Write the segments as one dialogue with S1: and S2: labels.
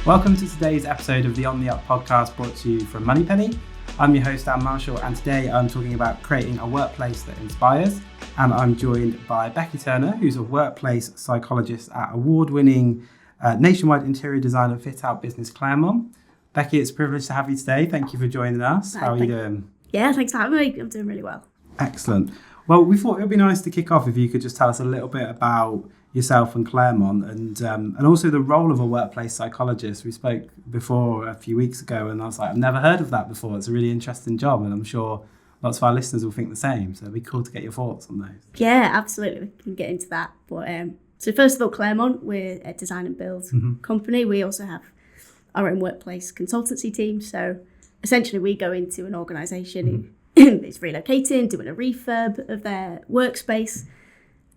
S1: Welcome to today's episode of the On the Up podcast, brought to you from Moneypenny. I'm your host, Dan Marshall, and today I'm talking about creating a workplace that inspires. And I'm joined by Becky Turner, who's a workplace psychologist at award-winning nationwide interior design and fit-out business Claremont. Becky, it's a privilege to have you today. Thank you for joining us. How are you doing?
S2: Yeah, thanks for having me. I'm doing really well.
S1: Excellent. Well, we thought it would be nice to kick off if you could just tell us a little bit about yourself and Claremont and also the role of a workplace psychologist. We spoke before a few weeks ago and I was like, I've never heard of that before. It's a really interesting job and I'm sure lots of our listeners will think the same. So it'd be cool to get your thoughts on those.
S2: Yeah, absolutely. We can get into that. But so first of all, Claremont, we're a design and build company. We also have our own workplace consultancy team. So essentially we go into an organisation who is relocating, doing a refurb of their workspace,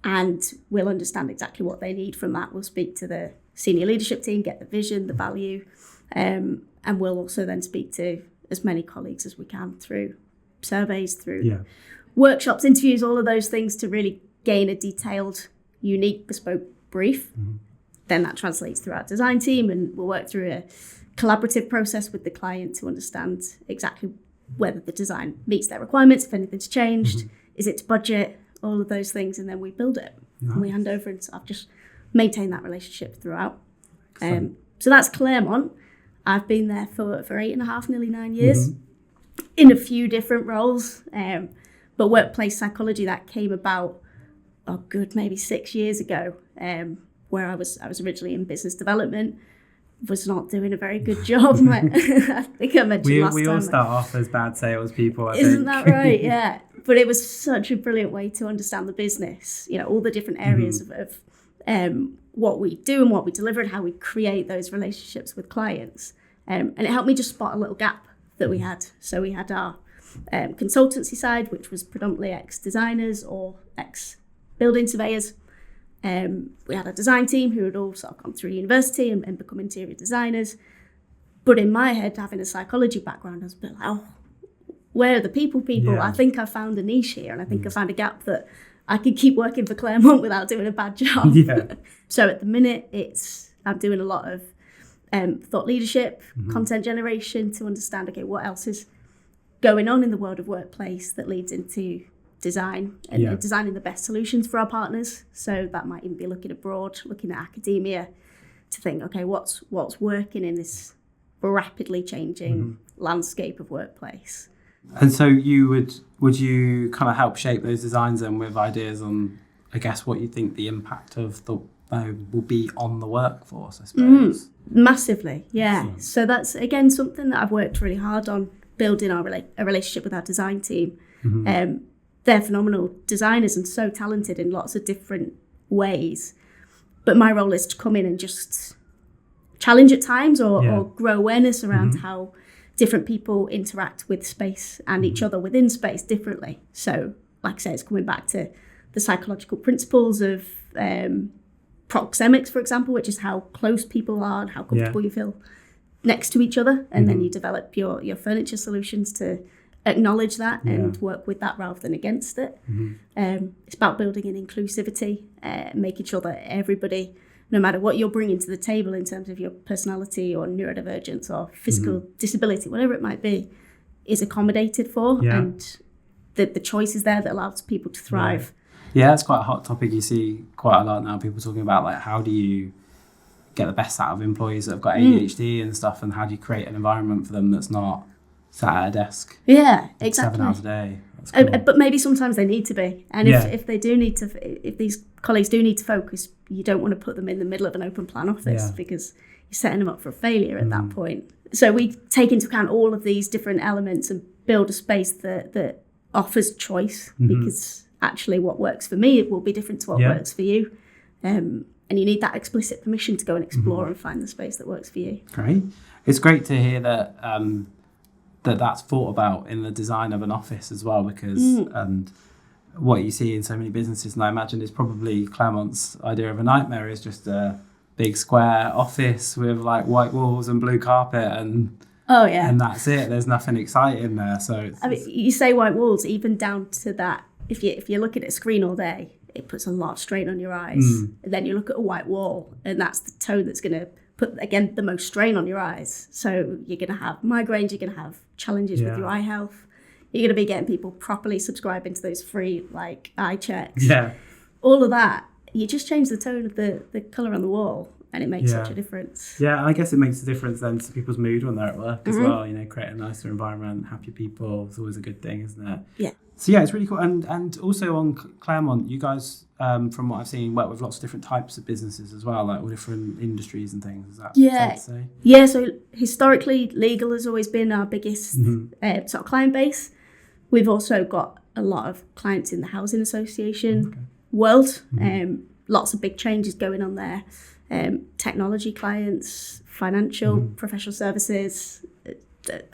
S2: and we'll understand exactly what they need from that. We'll speak to the senior leadership team, get the vision, the value, and we'll also then speak to as many colleagues as we can through surveys, through workshops, interviews, all of those things to really gain a detailed, unique, bespoke brief. Then that translates through our design team and we'll work through a collaborative process with the client to understand exactly whether the design meets their requirements, if anything's changed, is it to budget, all of those things, and then we build it and we hand over, and so I've just maintained that relationship throughout. So that's Claremont. I've been there for 8.5, nearly 9 years in a few different roles, but workplace psychology, that came about maybe 6 years ago, where I was originally in business development. Was not doing a very good job. I think I mentioned last time.
S1: We all start off as bad salespeople,
S2: Isn't that right? Yeah. But it was such a brilliant way to understand the business, you know, all the different areas of what we do and what we deliver and how we create those relationships with clients. And it helped me just spot a little gap that we had. So we had our consultancy side, which was predominantly ex-designers or ex-building surveyors. We had a design team who had all sort of gone through university and become interior designers. But in my head, having a psychology background, I was a bit like, where are the people? Yeah. I think I found a niche here, and I think I found a gap that I could keep working for Claremont without doing a bad job. Yeah. So at the minute, I'm doing a lot of thought leadership, content generation to understand, okay, what else is going on in the world of workplace that leads into design and designing the best solutions for our partners. So that might even be looking abroad, looking at academia to think, okay, what's working in this rapidly changing landscape of workplace.
S1: And so would you kind of help shape those designs then with ideas on, I guess, what you think the impact of the will be on the workforce, I suppose?
S2: Massively, yeah. So that's, again, something that I've worked really hard on, building a relationship with our design team. They're phenomenal designers and so talented in lots of different ways. But my role is to come in and just challenge at times or grow awareness around how different people interact with space and each other within space differently. So, like I say, it's coming back to the psychological principles of proxemics, for example, which is how close people are and how comfortable you feel next to each other. And then you develop your furniture solutions to acknowledge that and work with that rather than against it. It's about building in inclusivity, making sure that everybody, no matter what you're bringing to the table in terms of your personality or neurodivergence or physical disability, whatever it might be, is accommodated for and the choice is there that allows people to thrive.
S1: Yeah, it's quite a hot topic. You see quite a lot now, people talking about like how do you get the best out of employees that have got ADHD and stuff, and how do you create an environment for them that's not sat at a desk 7 hours a day. Cool.
S2: But maybe sometimes they need to be, and if they do need to, if these colleagues do need to focus, you don't want to put them in the middle of an open plan office because you're setting them up for failure at that point. So we take into account all of these different elements and build a space that offers choice, because actually what works for me will be different to what works for you, and you need that explicit permission to go and explore and find the space that works for you.
S1: Great. It's great to hear that that's thought about in the design of an office as well, because what you see in so many businesses, and I imagine it's probably Claremont's idea of a nightmare, is just a big square office with like white walls and blue carpet and and that's it. There's nothing exciting there. So
S2: you say white walls, even down to that. If you're looking at a screen all day, it puts a lot of strain on your eyes. And then you look at a white wall, and that's the tone that's going to put, again, the most strain on your eyes. So you're going to have migraines, you're going to have challenges with your eye health. You're going to be getting people properly subscribing to those free like eye checks.
S1: Yeah.
S2: All of that, you just change the tone of the colour on the wall and it makes such a difference.
S1: Yeah, and I guess it makes a difference then to people's mood when they're at work as well. Create a nicer environment, happy people is always a good thing, isn't it?
S2: Yeah.
S1: So yeah, it's really cool. And also on Claremont, you guys, from what I've seen, work with lots of different types of businesses as well, like all different industries and things. Is that fair to say?
S2: Yeah, so historically, legal has always been our biggest sort of client base. We've also got a lot of clients in the housing association world. Lots of big changes going on there. Technology clients, financial, professional services,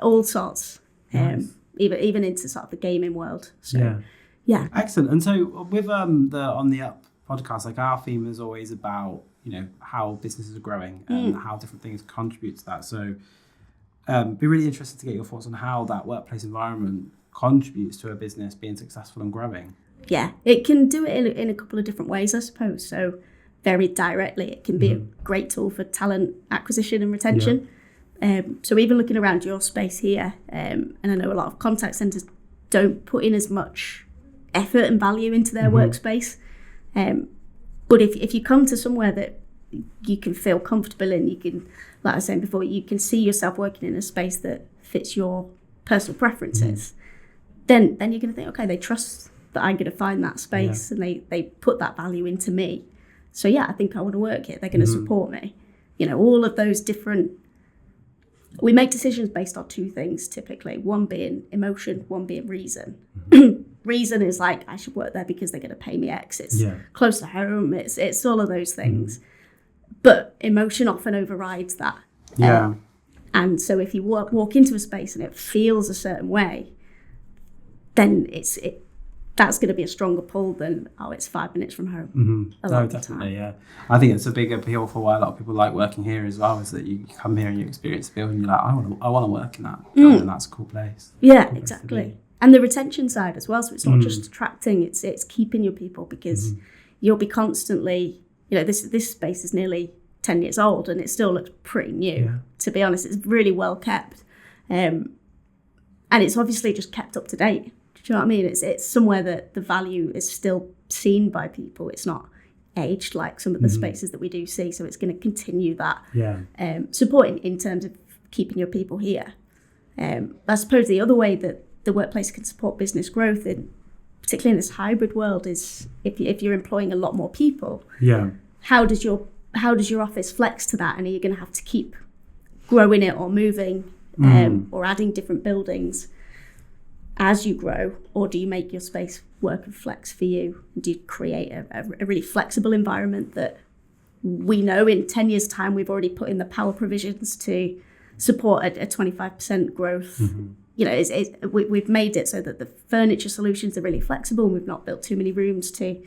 S2: all sorts.
S1: Nice.
S2: Even into sort of the gaming world. So, yeah.
S1: Excellent. And so with the On the Up podcast, like our theme is always about, how businesses are growing and how different things contribute to that. So be really interested to get your thoughts on how that workplace environment contributes to a business being successful and growing.
S2: Yeah, it can do it in a couple of different ways, I suppose. So very directly, it can be a great tool for talent acquisition and retention. So even looking around your space here, and I know a lot of contact centres don't put in as much effort and value into their workspace. But if you come to somewhere that you can feel comfortable in, you can, like I was saying before, you can see yourself working in a space that fits your personal preferences, then you're going to think, okay, they trust that I'm going to find that space and they put that value into me. So yeah, I think I want to work here. They're going to support me. All of those different... We make decisions based on two things, typically. One being emotion, one being reason. Reason is like, I should work there because they're going to pay me X. It's close to home. It's all of those things. But emotion often overrides that.
S1: Yeah.
S2: And so if you walk into a space and it feels a certain way, then that's going to be a stronger pull than, it's 5 minutes from home.
S1: No, definitely, yeah. I think it's a big appeal for why a lot of people like working here as well, is that you come here and you experience the building and you're like, I want to work in that. And that's a cool place.
S2: Yeah, exactly. And the retention side as well. So it's not just attracting, it's keeping your people, because you'll be constantly, this space is nearly 10 years old and it still looks pretty new. Yeah. To be honest, it's really well kept. And it's obviously just kept up to date. Do you know what I mean? It's somewhere that the value is still seen by people. It's not aged like some of the spaces that we do see. So it's going to continue that supporting in terms of keeping your people here. I suppose the other way that the workplace can support business growth, particularly in this hybrid world, is if you're employing a lot more people. Yeah. How does your office flex to that? And are you going to have to keep growing it or moving or adding different buildings as you grow, or do you make your space work and flex for you? Do you create a really flexible environment that we know in 10 years' time we've already put in the power provisions to support a 25% growth? We've made it so that the furniture solutions are really flexible, and we've not built too many rooms to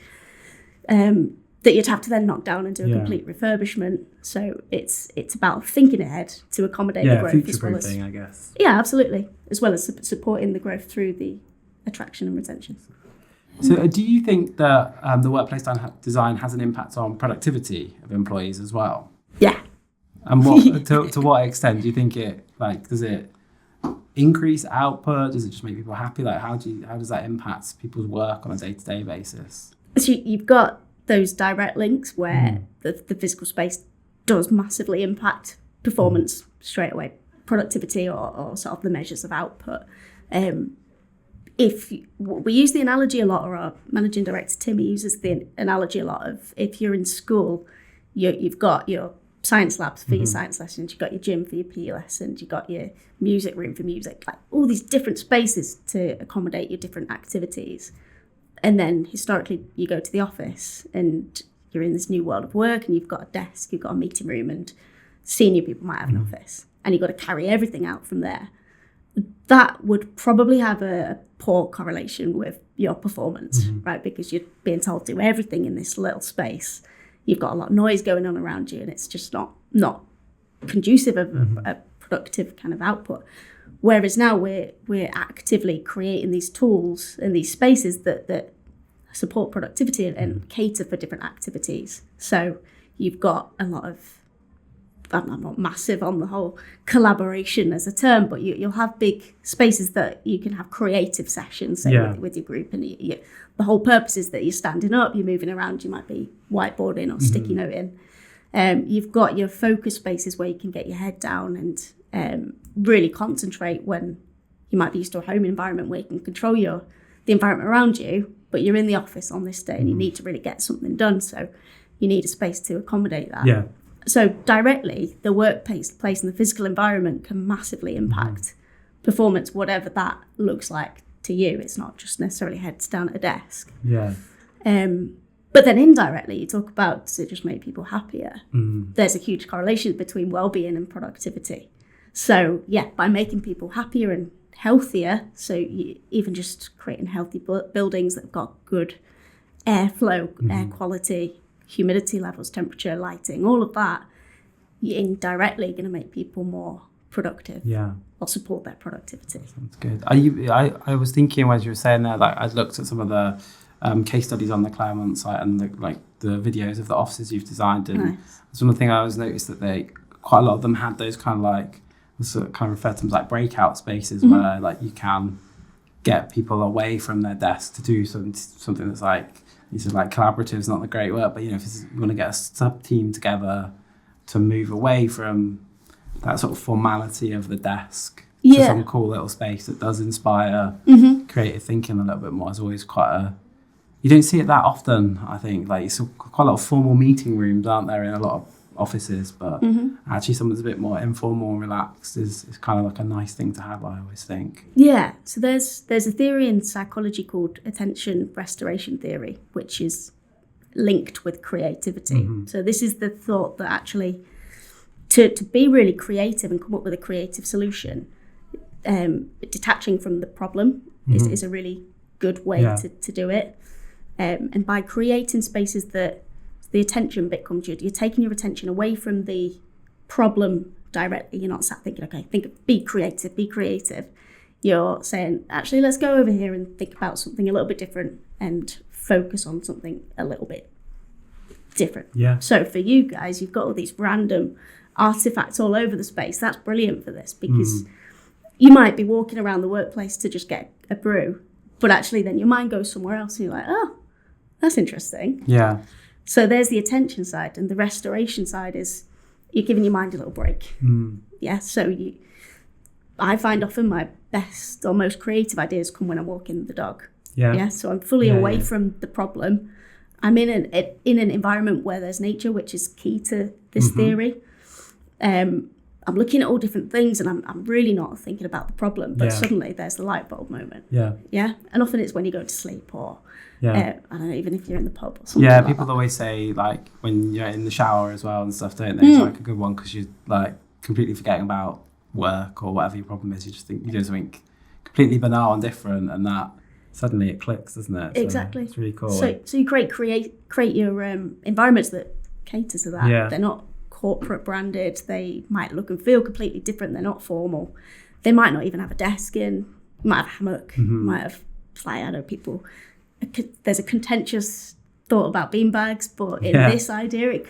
S2: that you'd have to then knock down and do a complete refurbishment. So it's about thinking ahead to accommodate the growth.
S1: Future-proofing, I guess.
S2: Yeah, absolutely. As well as supporting the growth through the attraction and retention.
S1: So do you think that the workplace design has an impact on productivity of employees as well?
S2: Yeah.
S1: And what to what extent do you think does it increase output? Does it just make people happy? Like how does that impact people's work on a day-to-day basis?
S2: So you've got those direct links where the physical space does massively impact performance straight away, productivity or sort of the measures of output. If we use the analogy a lot, or our managing director Timmy uses the analogy a lot of, if you're in school, you've got your science labs for your science lessons, you've got your gym for your PE lessons, you've got your music room for music, like all these different spaces to accommodate your different activities. And then historically you go to the office and you're in this new world of work, and you've got a desk, you've got a meeting room, and senior people might have an office, and you've got to carry everything out from there. That would probably have a poor correlation with your performance, right? Because you're being told to do everything in this little space. You've got a lot of noise going on around you, and it's just not conducive of a productive kind of output. Whereas now we're actively creating these tools and these spaces that support productivity and cater for different activities. So you've got a lot of I'm not massive on the whole collaboration as a term, but you'll have big spaces that you can have creative sessions, say, with your group, and the whole purpose is that you're standing up, you're moving around, you might be whiteboarding or sticky noting. You've got your focus spaces where you can get your head down and really concentrate when you might be used to a home environment where you can control the environment around you, but you're in the office on this day and you need to really get something done. So you need a space to accommodate that.
S1: Yeah.
S2: So directly, the workplace and the physical environment can massively impact performance, whatever that looks like to you. It's not just necessarily heads down at a desk.
S1: Yeah.
S2: But then indirectly, you talk about, does it just make people happier? There's a huge correlation between well-being and productivity. So yeah, by making people happier and healthier, so even just creating healthy buildings that have got good airflow, air quality, humidity levels, temperature, lighting, all of that, you're indirectly going to make people more productive.
S1: Yeah.
S2: Or support their productivity.
S1: That's good. I was thinking as you were saying that, like, I looked at some of the case studies on the Claremont site and the videos of the offices you've designed, and one thing I always noticed that quite a lot of them had those kind of like, sort of kind of refer to them as like breakout spaces where like you can get people away from their desk to do something that's like, you said like collaborative is not the great word, but you want to get a sub team together to move away from that sort of formality of the desk to some cool little space that does inspire creative thinking a little bit more. Is always quite you don't see it that often, I think. Like, it's quite a lot of formal meeting rooms, aren't there, in a lot of offices, but actually something that's a bit more informal and relaxed is kind of like a nice thing to have, I always think.
S2: Yeah, so there's a theory in psychology called attention restoration theory, which is linked with creativity. So this is the thought that actually to be really creative and come up with a creative solution, detaching from the problem is a really good way to do it. And by creating spaces that the attention bit comes, you're taking your attention away from the problem directly. You're not sat thinking, okay, be creative. You're saying, actually, let's go over here and think about something a little bit different and focus on something a little bit different.
S1: Yeah.
S2: So for you guys, you've got all these random artifacts all over the space. That's brilliant for this, because you might be walking around the workplace to just get a brew, but actually then your mind goes somewhere else and you're like, oh, that's interesting.
S1: Yeah.
S2: So there's the attention side, and the restoration side is you're giving your mind a little break. Yeah. So I find often my best or most creative ideas come when I'm walking the dog.
S1: Yeah.
S2: Yeah. So I'm fully away from the problem. I'm in an environment where there's nature, which is key to this theory. I'm looking at all different things, and I'm really not thinking about the problem. But suddenly there's the light bulb moment. Yeah. Yeah. And often it's when you go to sleep, or I don't know, even if you're in the pub or something.
S1: Yeah,
S2: like
S1: people
S2: that.
S1: always say, like, when you're in the shower as well and stuff, don't they? It's like a good one because you're like completely forgetting about work or whatever your problem is. You just do something completely banal and different, and that suddenly it clicks, doesn't it? So
S2: exactly.
S1: It's really cool.
S2: So you create your environments that cater to that.
S1: Yeah.
S2: They're not corporate branded. They might look and feel completely different. They're not formal. They might not even have a desk in. You might have a hammock. You might have, like, I know people. There's a contentious thought about beanbags, but in this idea, it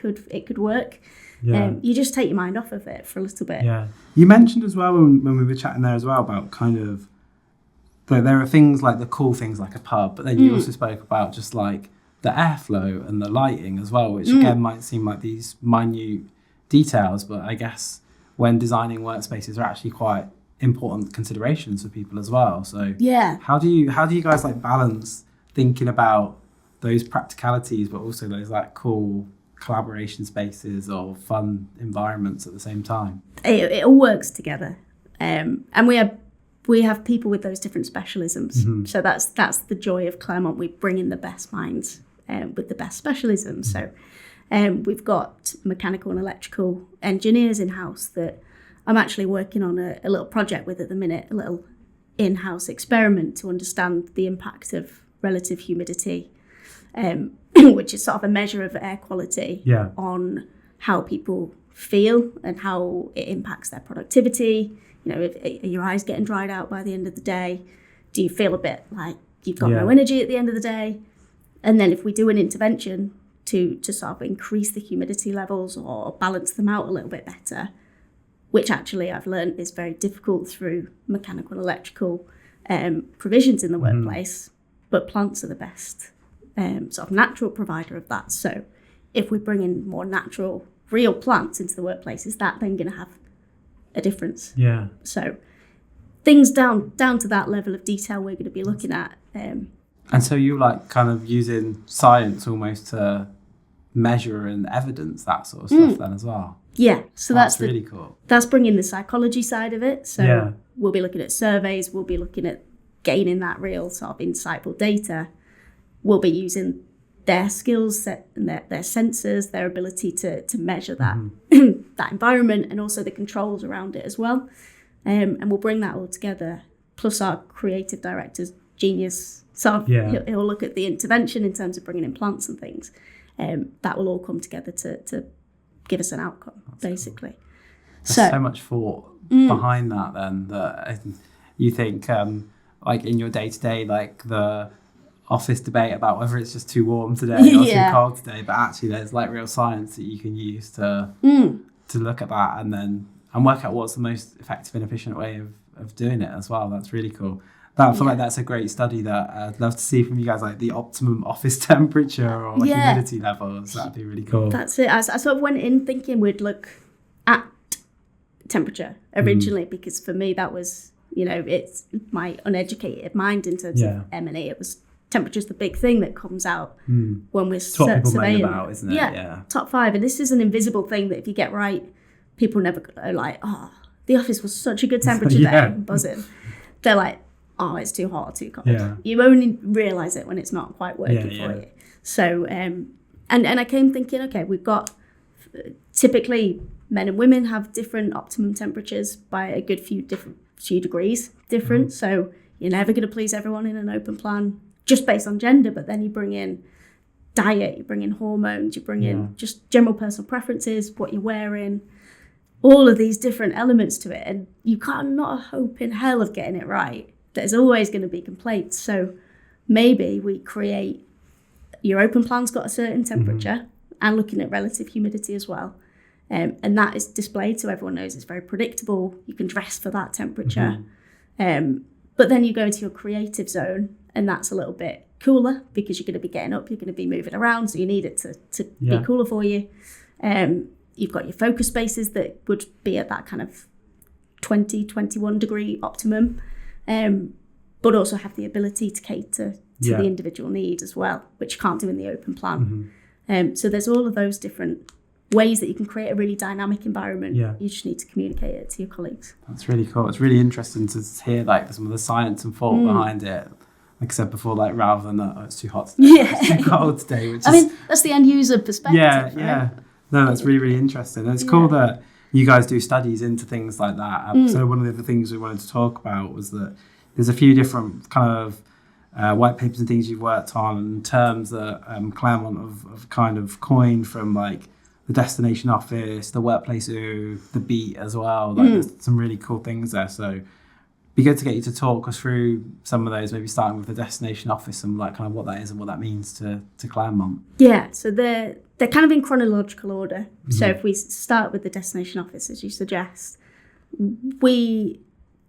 S2: could work.
S1: Yeah.
S2: You just take your mind off of it for a little bit.
S1: Yeah. You mentioned as well when we were chatting there as well about kind of there are things like the cool things like a pub, but then you also spoke about just like the airflow and the lighting as well, which again might seem like these minute details, but I guess when designing workspaces are actually quite important considerations for people as well. So how do you guys like balance thinking about those practicalities but also those like cool collaboration spaces or fun environments at the same time?
S2: It all works together, and we have people with those different specialisms. So that's the joy of Claremont. We bring in the best minds with the best specialisms. So we've got mechanical and electrical engineers in-house that I'm actually working on a little project with at the minute, a little in-house experiment to understand the impact of relative humidity, which is sort of a measure of air quality on how people feel and how it impacts their productivity. You know, are your eyes getting dried out by the end of the day? Do you feel a bit like you've got no energy at the end of the day? And then if we do an intervention, to sort of increase the humidity levels or balance them out a little bit better, which actually I've learned is very difficult through mechanical and electrical provisions in the workplace, but plants are the best sort of natural provider of that. So if we bring in more natural, real plants into the workplace, is that then going to have a difference?
S1: Yeah.
S2: So things down to that level of detail we're going to be looking at.
S1: And so you like kind of using science almost to measure and evidence that sort of stuff then as well.
S2: Yeah, so that's
S1: really cool.
S2: That's bringing the psychology side of it. So
S1: yeah.
S2: We'll be looking at surveys, we'll be looking at gaining that real sort of insightful data. We'll be using their skill set and their sensors, their ability to measure that that environment and also the controls around it as well. And we'll bring that all together, plus our creative director's genius. So he'll look at the intervention in terms of bringing in plants and things. That will all come together to give us an outcome, basically.
S1: Cool. There's so much thought behind that then, that you think like in your day-to-day, like the office debate about whether it's just too warm today or too cold today, but actually there's like real science that you can use to look at that and work out what's the most effective and efficient way of doing it as well. That's really cool. I feel like that's a great study that I'd love to see from you guys, like the optimum office temperature or humidity levels. That'd be really cool.
S2: That's it. I sort of went in thinking we'd look at temperature originally because for me that was, it's my uneducated mind in terms of M&E. It was temperature's the big thing that comes out when we're surveying.
S1: About, isn't it? Yeah,
S2: top 5. And this is an invisible thing that if you get right, people never go like, oh, the office was such a good temperature there, buzzing. They're like, oh, it's too hot or too cold. Yeah. You only realise it when it's not quite working for you. So, and I came thinking, okay, we've got typically men and women have different optimum temperatures by a good few degrees different. So you're never going to please everyone in an open plan just based on gender, but then you bring in diet, you bring in hormones, you bring in just general personal preferences, what you're wearing, all of these different elements to it. And you can't not a hope in hell of getting it right. There's always going to be complaints. So maybe we create, your open plan's got a certain temperature and looking at relative humidity as well. And that is displayed so everyone knows it's very predictable. You can dress for that temperature. But then you go into your creative zone and that's a little bit cooler because you're going to be getting up, you're going to be moving around. So you need it to be cooler for you. You've got your focus spaces that would be at that kind of 20, 21 degree optimum. But also have the ability to cater to the individual need as well, which you can't do in the open plan. So there's all of those different ways that you can create a really dynamic environment. You just need to communicate it to your colleagues.
S1: That's really cool. It's really interesting to hear like some of the science and thought behind it. Like I said before, like rather than it's too hot today, it's too cold today. Which
S2: that's the end user perspective. Right?
S1: No, that's really, really interesting. And it's cool that you guys do studies into things like that. So one of the things we wanted to talk about was that there's a few different kind of white papers and things you've worked on, terms that Claremont have kind of coined, from like the destination office, the workplace the beat as well. Like there's some really cool things there. So it'd be good to get you to talk us through some of those, maybe starting with the destination office and like kind of what that is and what that means to Claremont.
S2: Yeah, so they're kind of in chronological order. So if we start with the destination office, as you suggest, we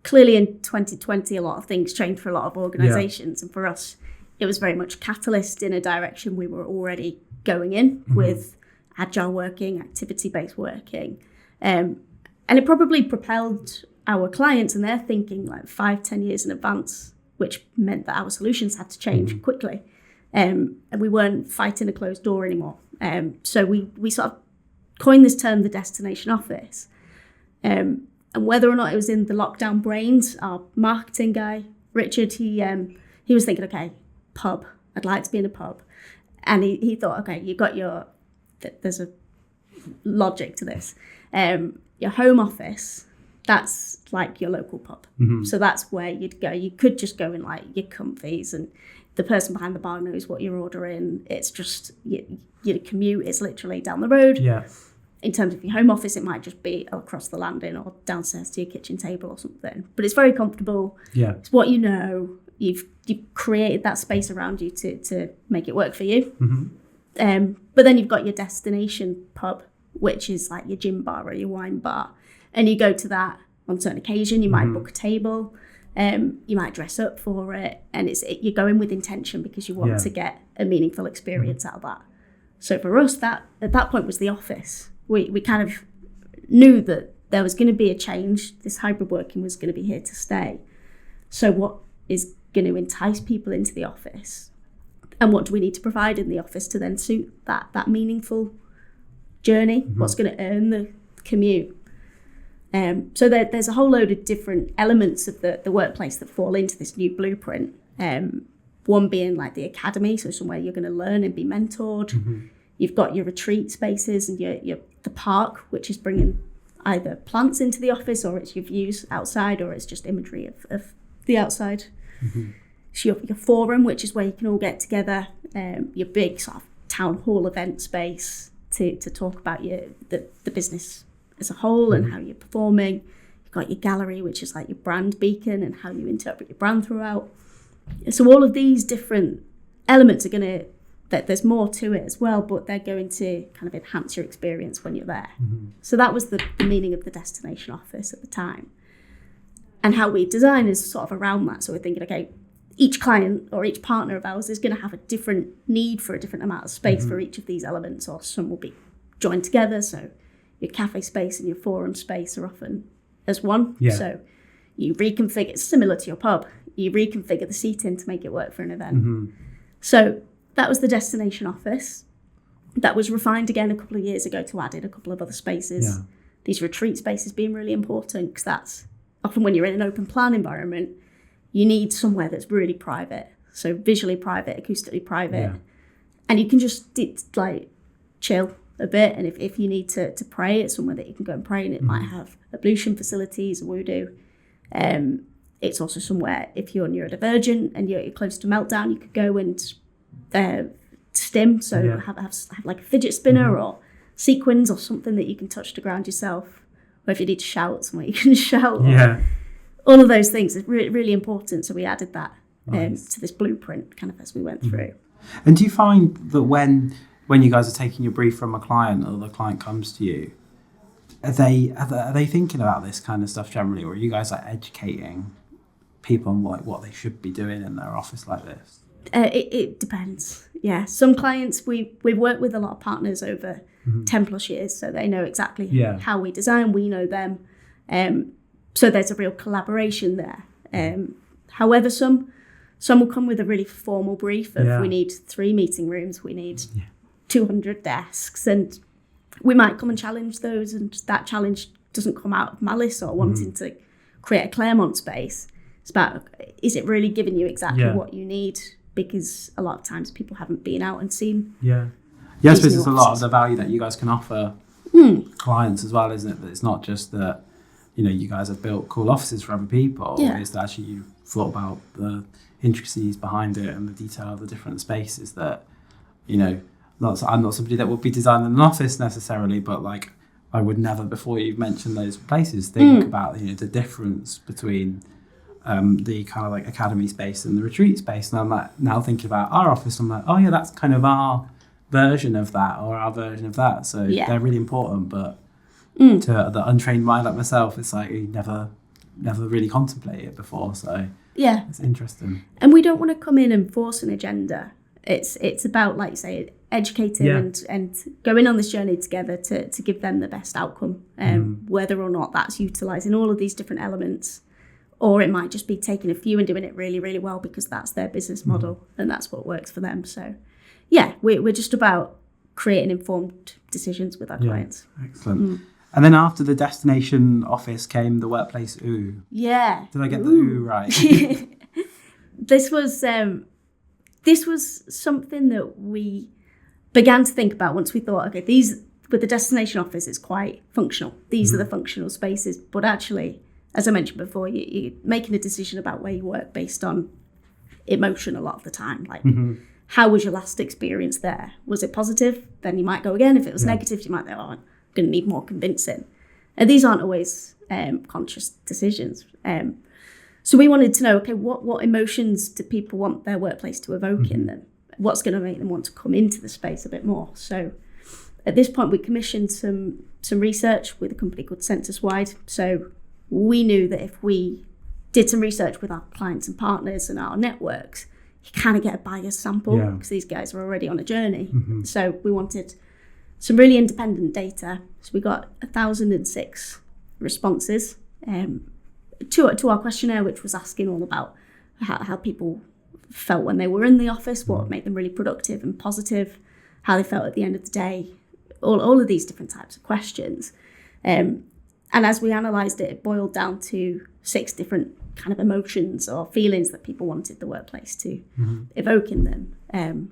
S2: clearly in 2020, a lot of things changed for a lot of organisations. And for us, it was very much catalyst in a direction we were already going in with agile working, activity-based working. And it probably propelled our clients and their thinking like 5-10 years in advance, which meant that our solutions had to change quickly. And we weren't fighting a closed door anymore. So we sort of coined this term, the destination office. And whether or not it was in the lockdown brains, our marketing guy, Richard, he was thinking, okay, pub, I'd like to be in a pub. And he thought, okay, you got there's a logic to this. Your home office, that's like your local pub. So that's where you'd go. You could just go in like your comfies and the person behind the bar knows what you're ordering. It's just your commute is literally down the road. In terms of your home office, it might just be across the landing or downstairs to your kitchen table or something. But it's very comfortable. It's what you know. You've created that space around you to make it work for you. But then you've got your destination pub, which is like your gin bar or your wine bar. And you go to that on certain occasion. You might book a table. You might dress up for it. And you're going with intention because you want to get a meaningful experience out of that. So for us, that at that point was the office. We kind of knew that there was going to be a change. This hybrid working was going to be here to stay. So what is going to entice people into the office? And what do we need to provide in the office to then suit that meaningful journey? What's going to earn the commute? So there's a whole load of different elements of the workplace that fall into this new blueprint. One being like the academy, so somewhere you're going to learn and be mentored. You've got your retreat spaces and the park, which is bringing either plants into the office, or it's your views outside, or it's just imagery of the outside. So your forum, which is where you can all get together, your big sort of town hall event space to talk about the business as a whole and how you're performing. You've got your gallery, which is like your brand beacon and how you interpret your brand throughout. So all of these different elements are going to, there's more to it as well, but they're going to kind of enhance your experience when you're there. So that was the meaning of the destination office at the time. And how we design is sort of around that. So we're thinking, okay, each client or each partner of ours is going to have a different need for a different amount of space for each of these elements, or some will be joined together. So your cafe space and your forum space are often as one. So you reconfigure, it's similar to your pub, you reconfigure the seating to make it work for an event. So that was the destination office. That was refined again a couple of years ago to add in a couple of other spaces. These retreat spaces being really important, because that's often when you're in an open plan environment, you need somewhere that's really private. So visually private, acoustically private. And you can just like chill a bit. And if you need to pray, it's somewhere that you can go and pray, and it might have ablution facilities, wudu. It's also somewhere, if you're neurodivergent and you're close to meltdown, you could go and stim. So have like a fidget spinner or sequins or something that you can touch to ground yourself. Or if you need to shout, somewhere you can shout. All of those things is really important. So we added that to this blueprint kind of as we went through.
S1: And do you find that when you guys are taking your brief from a client, or the client comes to you, are they thinking about this kind of stuff generally, or are you guys like educating people on like what they should be doing in their office like this?
S2: It depends. Some clients we've worked with a lot of partners over 10 plus years, so they know exactly how we design. We know them, so there's a real collaboration there. However, some will come with a really formal brief of we need 3 meeting rooms, we need 200 desks, and we might come and challenge those, and that challenge doesn't come out of malice or wanting to create a Claremont space. It's about, is it really giving you exactly what you need? Because a lot of times people haven't been out and seen.
S1: I suppose it's a lot of the value that you guys can offer clients as well, isn't it? That it's not just that, you guys have built cool offices for other people. It's that actually you've thought about the intricacies behind it and the detail of the different spaces that, I'm not somebody that would be designing an office necessarily, but like I would never, before you've mentioned those places, think about, the difference between the kind of like academy space and the retreat space. And I'm like now thinking about our office, I'm like, oh yeah, that's kind of our version of that, or our version of that. So they're really important, but to the untrained mind like myself, it's like you never really contemplate it before. So it's interesting.
S2: And we don't want to come in and force an agenda. It's about, like you say, educating and going on this journey together to give them the best outcome, whether or not that's utilising all of these different elements, or it might just be taking a few and doing it really, really well because that's their business model and that's what works for them. So, we're just about creating informed decisions with our clients.
S1: Excellent. And then after the destination office came the workplace ooh. Did I get the ooh right?
S2: This was something that we began to think about once we thought, okay, these with the destination office is quite functional. These are the functional spaces, but actually, as I mentioned before, you're making a decision about where you work based on emotion a lot of the time. Like, how was your last experience there? Was it positive? Then you might go again. If it was negative, you might go, I'm going to need more convincing. And these aren't always conscious decisions. So we wanted to know, okay, what emotions do people want their workplace to evoke in them? what's going to make them want to come into the space a bit more. So at this point, we commissioned some research with a company called Census Wide. So we knew that if we did some research with our clients and partners and our networks, you kind of get a biased sample because these guys are already on a journey. So we wanted some really independent data. So we got 1,006 responses to our questionnaire, which was asking all about how people felt when they were in the office, what made them really productive and positive, how they felt at the end of the day, all of these different types of questions. And as we analysed it, it boiled down to 6 different kind of emotions or feelings that people wanted the workplace to evoke in them.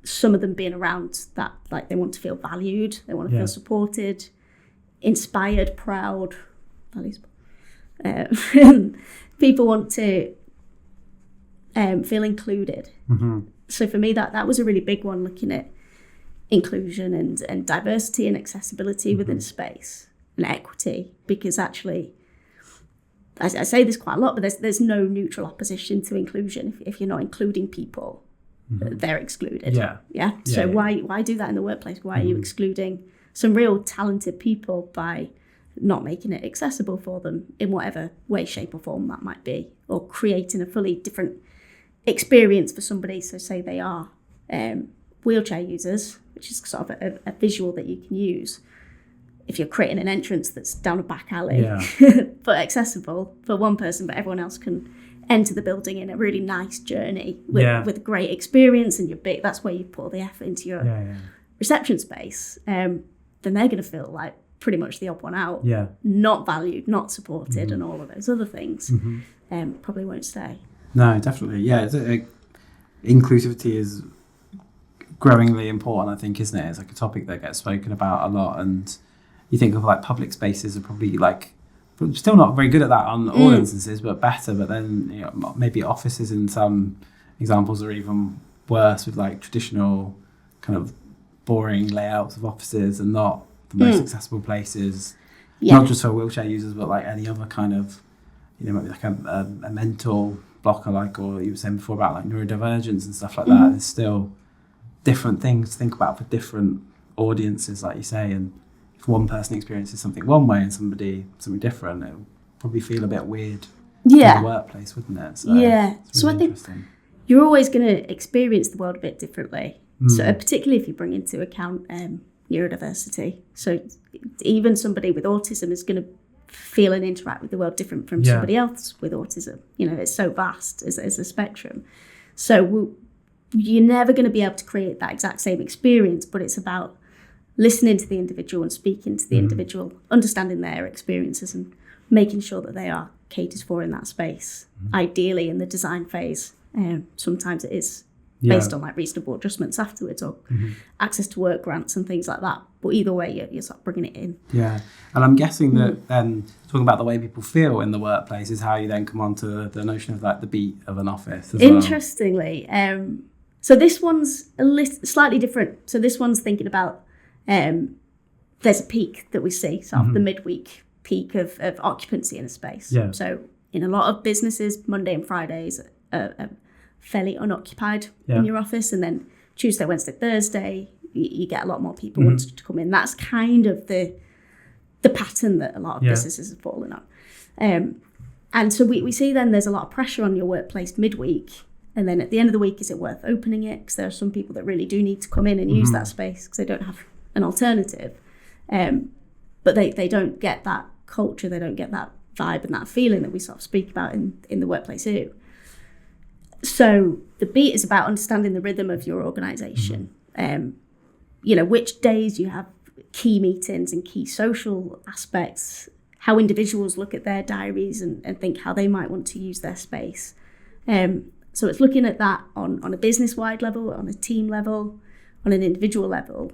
S2: Some of them being around that, like they want to feel valued, they want to feel supported, inspired, proud, values. People want to feel included. So for me, that was a really big one, looking at inclusion and diversity and accessibility within a space and equity, because actually, I say this quite a lot, but there's no neutral opposition to inclusion. If you're not including people, they're excluded. So why do that in the workplace? Why are you excluding some real talented people by not making it accessible for them in whatever way, shape or form that might be, or creating a fully different experience for somebody? So say they are wheelchair users, which is sort of a visual that you can use. If you're creating an entrance that's down a back alley, but accessible for one person, but everyone else can enter the building in a really nice journey with a great experience, and that's where you put all the effort into your reception space, then they're going to feel like pretty much the odd one out, not valued, not supported, and all of those other things. Probably won't stay.
S1: No, definitely. Inclusivity is growingly important, I think, isn't it? It's like a topic that gets spoken about a lot, and you think of like public spaces are probably like still not very good at that on all instances, but better. But then maybe offices in some examples are even worse, with like traditional kind of boring layouts of offices and not the most accessible places, not just for wheelchair users, but like any other kind of, maybe like a mental blocker, like, or you were saying before about like neurodivergence and stuff like that. There's still different things to think about for different audiences, like you say, and if one person experiences something one way and somebody something different, it'll probably feel a bit weird in the workplace, wouldn't it? So,
S2: so I think you're always going to experience the world a bit differently. So particularly if you bring into account neurodiversity. So even somebody with autism is going to feel and interact with the world different from somebody else with autism. It's so vast as a spectrum. So you're never going to be able to create that exact same experience, but it's about listening to the individual and speaking to the individual, understanding their experiences and making sure that they are catered for in that space, ideally in the design phase. Sometimes it is based on like reasonable adjustments afterwards, or access to work grants and things like that. But either way, you're sort of bringing it in. Yeah. And I'm guessing that then talking about the way people feel in the workplace is how you then come on to the notion of like the beat of an office as Interestingly, so this one's slightly different. So this one's thinking about there's a peak that we see, sort of the midweek peak of occupancy in a space. So in a lot of businesses, Monday and Fridays are fairly unoccupied in your office, and then Tuesday, Wednesday, Thursday, you get a lot more people wanting to come in. That's kind of the pattern that a lot of businesses have fallen on. And so we see then there's a lot of pressure on your workplace midweek. And then at the end of the week, is it worth opening it? Because there are some people that really do need to come in and use that space because they don't have an alternative. But they don't get that culture, they don't get that vibe and that feeling that we sort of speak about in the workplace too. So the beat is about understanding the rhythm of your organisation. Which days you have key meetings and key social aspects, how individuals look at their diaries and think how they might want to use their space. So it's looking at that on a business-wide level, on a team level, on an individual level,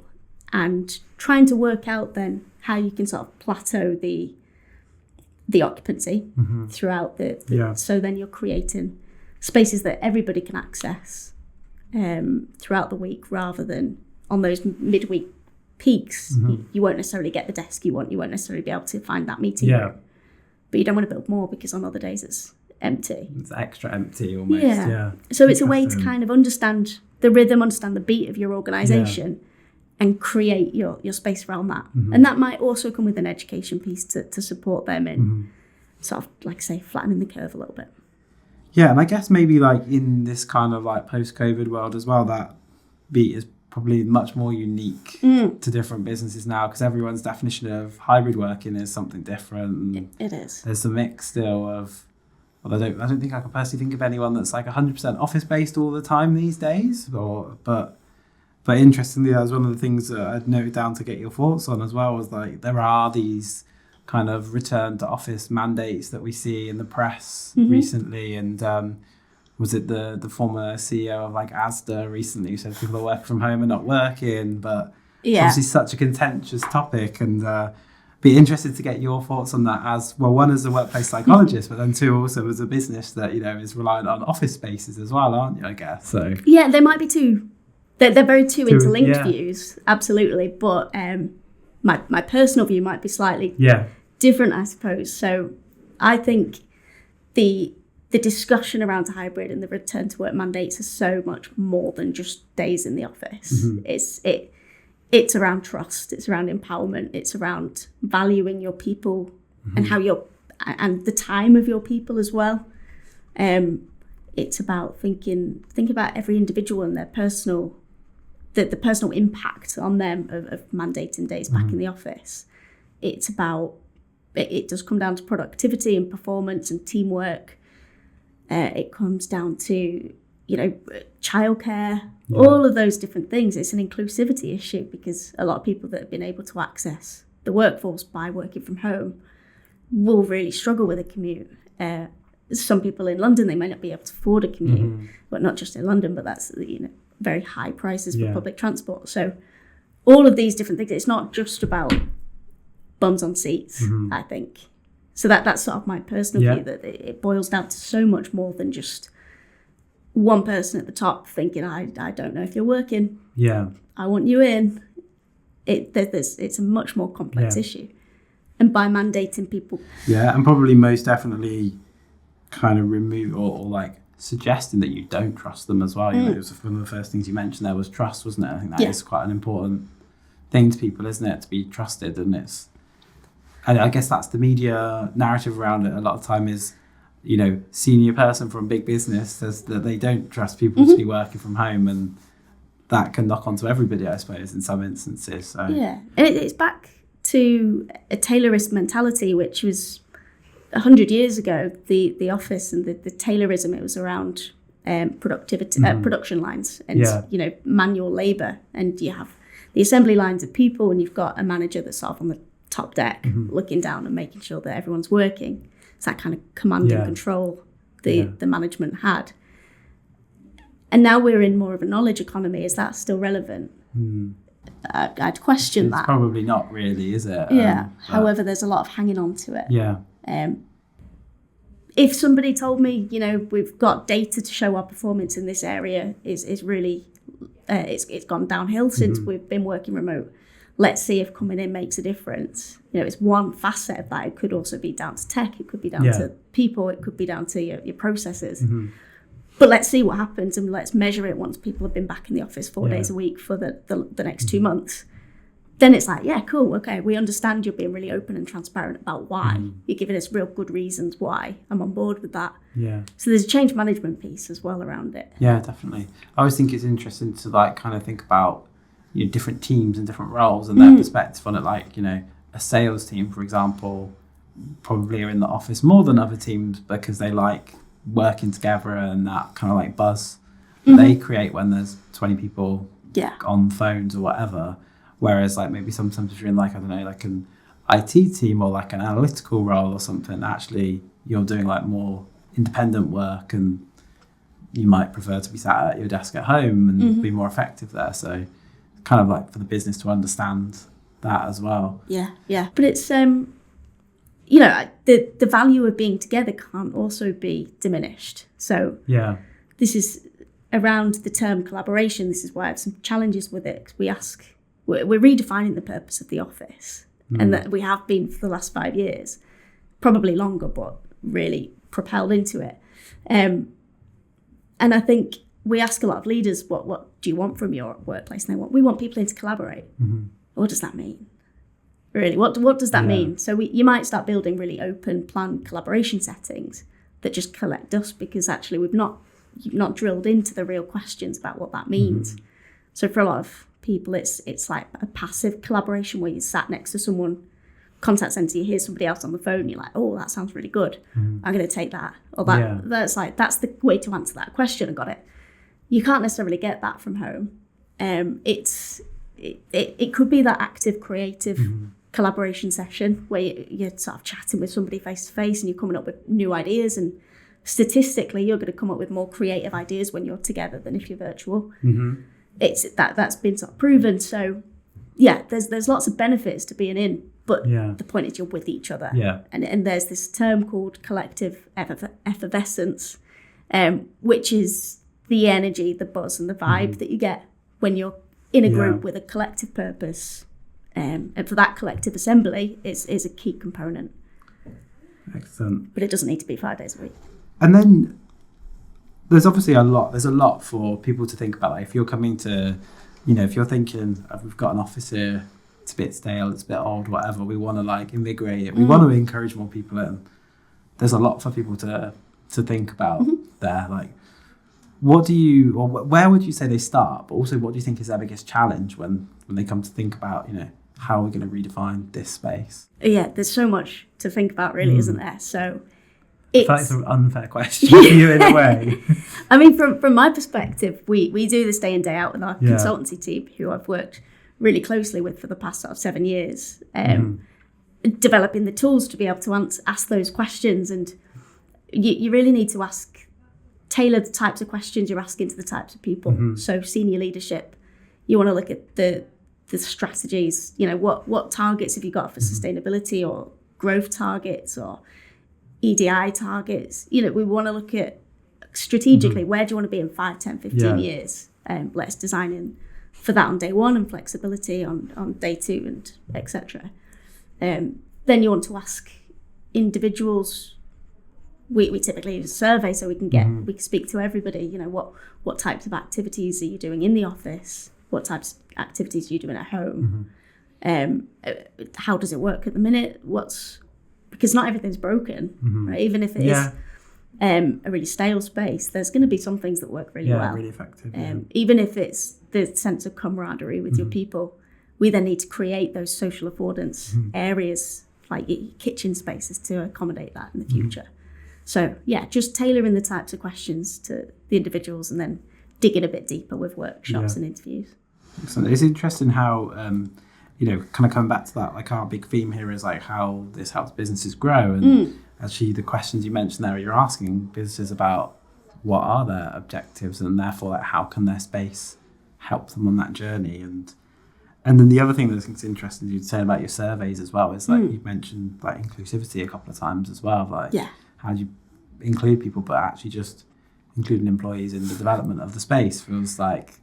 S2: and trying to work out then how you can sort of plateau the occupancy throughout so then you're creating spaces that everybody can access throughout the week, rather than on those midweek peaks. You won't necessarily get the desk you want, you won't necessarily be able to find that meeting room, but you don't want to build more because on other days it's empty.
S1: It's extra empty almost.
S2: So it's a way to kind of understand the rhythm, understand the beat of your organisation, and create your space around that. And that might also come with an education piece to support them in sort of, like I say, flattening the curve a little bit.
S1: Yeah, and I guess maybe like in this kind of like post-COVID world as well, that beat is probably much more unique to different businesses now, because everyone's definition of hybrid working is something different.
S2: It is.
S1: There's a mix still of, well, I don't think I can personally think of anyone that's like 100% office-based all the time these days. But interestingly, that was one of the things that I'd noted down to get your thoughts on as well, was like there are these kind of return to office mandates that we see in the press recently. And was it the former CEO of like Asda recently who said people that work from home are not working? But obviously such a contentious topic, and be interested to get your thoughts on that as well, one as a workplace psychologist, but then two also as a business that, you know, is reliant on office spaces as well, aren't you, I guess? So
S2: yeah, they might be they're very interlinked views, absolutely, but my personal view might be slightly different, I suppose. So I think the discussion around hybrid and the return to work mandates are so much more than just days in the office. It's around trust, it's around empowerment, it's around valuing your people and and the time of your people as well. It's about think about every individual and their personal the personal impact on them of mandating days back in the office. It's about, it does come down to productivity and performance and teamwork. It comes down to, you know, childcare, all of those different things. It's an inclusivity issue, because a lot of people that have been able to access the workforce by working from home will really struggle with a commute. Some people in London, they might not be able to afford a commute, but not just in London, but that's, you know, very high prices for public transport. So all of these different things, it's not just about bums on seats, I think. So that's sort of my personal view, that it boils down to so much more than just one person at the top thinking, I don't know if you're working. I want you in. It's a much more complex issue. And by mandating people. Yeah,
S1: and probably most definitely kind of remove or like suggesting that you don't trust them as well. You know, it was one of the first things you mentioned there was trust, wasn't it? I think that is quite an important thing to people, isn't it? To be trusted. And I guess that's the media narrative around it a lot of time is, you know, senior person from big business says that they don't trust people to be working from home, and that can knock onto everybody, I suppose, in some instances. So
S2: yeah, it's back to a Taylorist mentality, which was 100 years ago. The office and the Taylorism, it was around productivity, production lines, and you know, manual labour, and you have the assembly lines of people, and you've got a manager that's sort of on the top deck looking down and making sure that everyone's working. It's that kind of command and control the management had. And now we're in more of a knowledge economy. Is that still relevant? I'd question that.
S1: It's probably not really, is it?
S2: Yeah. However, there's a lot of hanging on to it.
S1: Yeah.
S2: If somebody told me, you know, we've got data to show our performance in this area is really, it's gone downhill since we've been working remote. Let's see if coming in makes a difference. You know, it's one facet of that. It could also be down to tech. It could be down to people. It could be down to your processes. But let's see what happens, and let's measure it once people have been back in the office 4 days a week for the next 2 months. Then it's like, yeah, cool, okay, we understand you're being really open and transparent about why. You're giving us real good reasons why. I'm on board with that.
S1: Yeah.
S2: So there's a change management piece as well around it.
S1: Yeah, definitely. I always think it's interesting to like kind of think about, you know, different teams and different roles and their perspective on it. Like, you know, a sales team, for example, probably are in the office more than other teams because they like working together and that kind of like buzz they create when there's 20 people on phones or whatever. Whereas like maybe sometimes if you're in like, I don't know, like an IT team or like an analytical role or something, actually you're doing like more independent work and you might prefer to be sat at your desk at home and be more effective there. So kind of like for the business to understand that as well.
S2: Yeah. But it's, you know, the value of being together can't also be diminished. So this is around the term collaboration. This is why I have some challenges with it. We're redefining the purpose of the office, and that we have been for the last 5 years, probably longer, but really propelled into it. And I think we ask a lot of leaders, what do you want from your workplace? And we want people in to collaborate. What does that mean? Really, what does that mean? So you might start building really open, planned collaboration settings that just collect dust because actually you've not drilled into the real questions about what that means. So for a lot of people, it's like a passive collaboration where you sat next to someone, contact center, you hear somebody else on the phone, you're like, oh, that sounds really good. I'm going to take that. Or that's the way to answer that question. I got it. You can't necessarily get that from home. It could be that active, creative collaboration session where you're sort of chatting with somebody face to face and you're coming up with new ideas, and statistically you're going to come up with more creative ideas when you're together than if you're virtual. It's that's been sort of proven. So yeah, there's lots of benefits to being in, but the point is you're with each other. And there's this term called collective effervescence, which is the energy, the buzz and the vibe that you get when you're in a group with a collective purpose. And for that collective assembly is a key component.
S1: Excellent.
S2: But it doesn't need to be 5 days a week.
S1: And then there's obviously a lot for people to think about. Like if you're coming to, if you're thinking, we've got an office here, it's a bit stale, it's a bit old, whatever, we want to like invigorate it, we want to encourage more people in. There's a lot for people to think about there. Like, where would you say they start? But also, what do you think is their biggest challenge when they come to think about, how are we going to redefine this space?
S2: Yeah, there's so much to think about, really, isn't there? So
S1: I feel like it's an unfair question for you in a way.
S2: I mean, from my perspective, we do this day in, day out with our consultancy team, who I've worked really closely with for the past sort of 7 years, developing the tools to be able to ask those questions. And you really need to tailor the types of questions you're asking to the types of people. So senior leadership, you want to look at the strategies, what targets have you got for sustainability or growth targets or EDI targets. We want to look at strategically, where do you want to be in 5, 10, 15 years? Let's design in for that on day one and flexibility on day 2 and etc. Then you want to ask individuals. We typically use a survey so we can speak to everybody. What types of activities are you doing in the office? What types of activities are you doing at home? How does it work at the minute? Because not everything's broken, right? Even if it is a really stale space, there's going to be some things that work really well.
S1: Really effective.
S2: Even if it's the sense of camaraderie with your people, we then need to create those social affordance areas, like kitchen spaces, to accommodate that in the future. So just tailoring the types of questions to the individuals and then digging a bit deeper with workshops and interviews.
S1: Excellent. It's interesting how, kind of coming back to that, like our big theme here is like how this helps businesses grow. And actually the questions you mentioned there, you're asking businesses about what are their objectives and therefore like, how can their space help them on that journey. And then the other thing that I think is interesting you'd say about your surveys as well is like you mentioned like inclusivity a couple of times as well. Like how do you include people, but actually just including employees in the development of the space feels like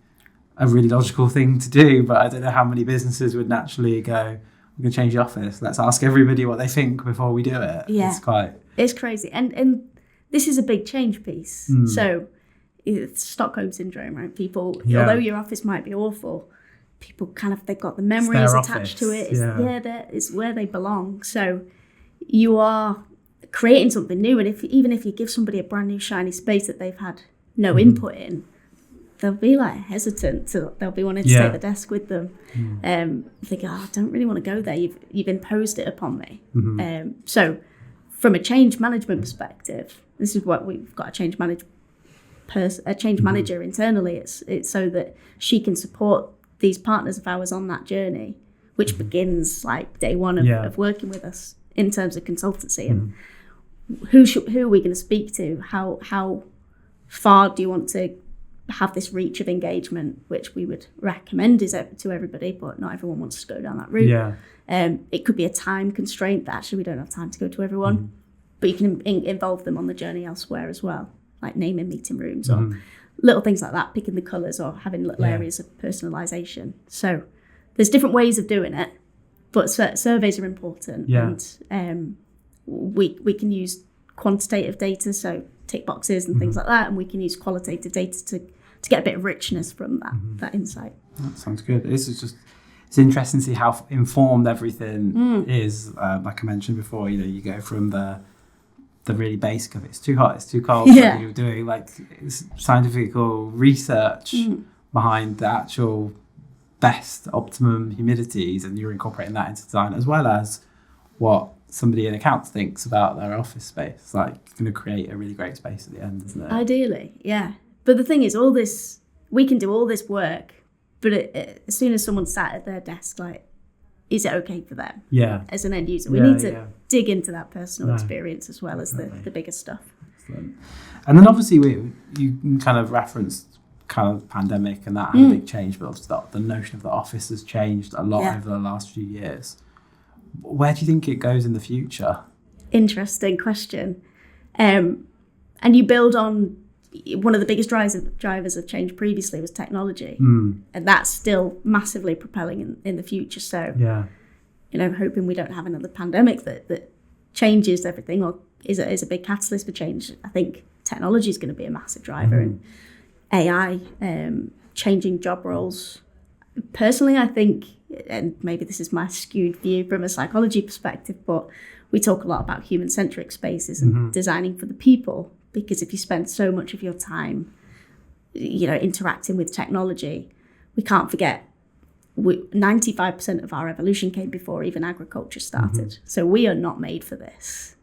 S1: a really logical thing to do. But I don't know how many businesses would naturally go, we're going to change the office, let's ask everybody what they think before we do it. It's
S2: crazy. And this is a big change piece. So it's Stockholm syndrome, right? People, although your office might be awful, people they've got the memories attached to it. It's where they belong. So you are creating something new, and even if you give somebody a brand new shiny space that they've had no input in, they'll be like hesitant. They'll be wanting to stay at the desk with them. Thinking, I don't really want to go there. You've imposed it upon me. So, from a change management perspective, this is what we've got: a change manager internally. It's so that she can support these partners of ours on that journey, which begins like day one of working with us in terms of consultancy and. Who are we going to speak to? How far do you want to have this reach of engagement, which we would recommend is to everybody, but not everyone wants to go down that route. It could be a time constraint that actually we don't have time to go to everyone, but you can involve them on the journey elsewhere as well, like naming meeting rooms or little things like that, picking the colours or having little areas of personalisation. So there's different ways of doing it, but surveys are important. And we can use quantitative data, so tick boxes and things like that, and we can use qualitative data to get a bit of richness from that insight.
S1: That sounds good. It's interesting to see how informed everything is. Like I mentioned before, you go from the really basic of it's too hot, it's too cold. So you're doing like scientific research behind the actual best optimum humidities, and you're incorporating that into design, as well as what somebody in accounts thinks about their office space. It's like it's going to create a really great space at the end, isn't it?
S2: Ideally, yeah. But the thing is, we can do all this work, but as soon as someone's sat at their desk, like, is it okay for them?
S1: Yeah.
S2: As an end user, we need to dig into that personal experience as well as the bigger stuff.
S1: Excellent. And then obviously you kind of referenced kind of the pandemic, and that had a big change, but obviously the notion of the office has changed a lot over the last few years. Where do you think it goes in the future? Interesting
S2: question. And you build on one of the biggest drivers of change previously was technology, and that's still massively propelling in the future. So, hoping we don't have another pandemic that changes everything or is a big catalyst for change. I think technology is going to be a massive driver, and AI changing job roles. Personally, I think, and maybe this is my skewed view from a psychology perspective, but we talk a lot about human-centric spaces and designing for the people, because if you spend so much of your time, interacting with technology, we can't forget 95% of our evolution came before even agriculture started. So we are not made for this.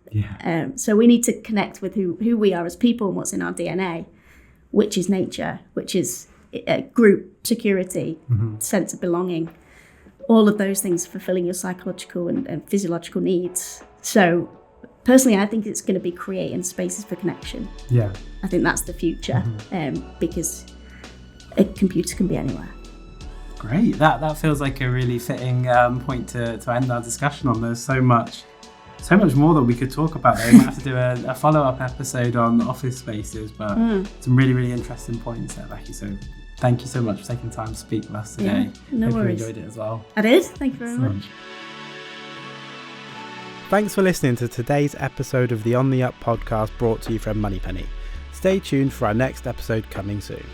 S2: So we need to connect with who we are as people and what's in our DNA, which is nature, which is group security, sense of belonging, all of those things fulfilling your psychological and physiological needs. So personally, I think it's going to be creating spaces for connection. Yeah. I think that's the future, because a computer can be anywhere.
S1: Great. That feels like a really fitting point to end our discussion on. There's so much more that we could talk about there. We might have to do a follow-up episode on office spaces, but some really, really interesting points there, Becky. So thank you so much for taking the time to speak with us today.
S2: No
S1: Hope
S2: worries.
S1: You enjoyed it as well.
S2: I did. Thank you very much.
S1: Thanks for listening to today's episode of the On the Up podcast, brought to you from Moneypenny. Stay tuned for our next episode coming soon.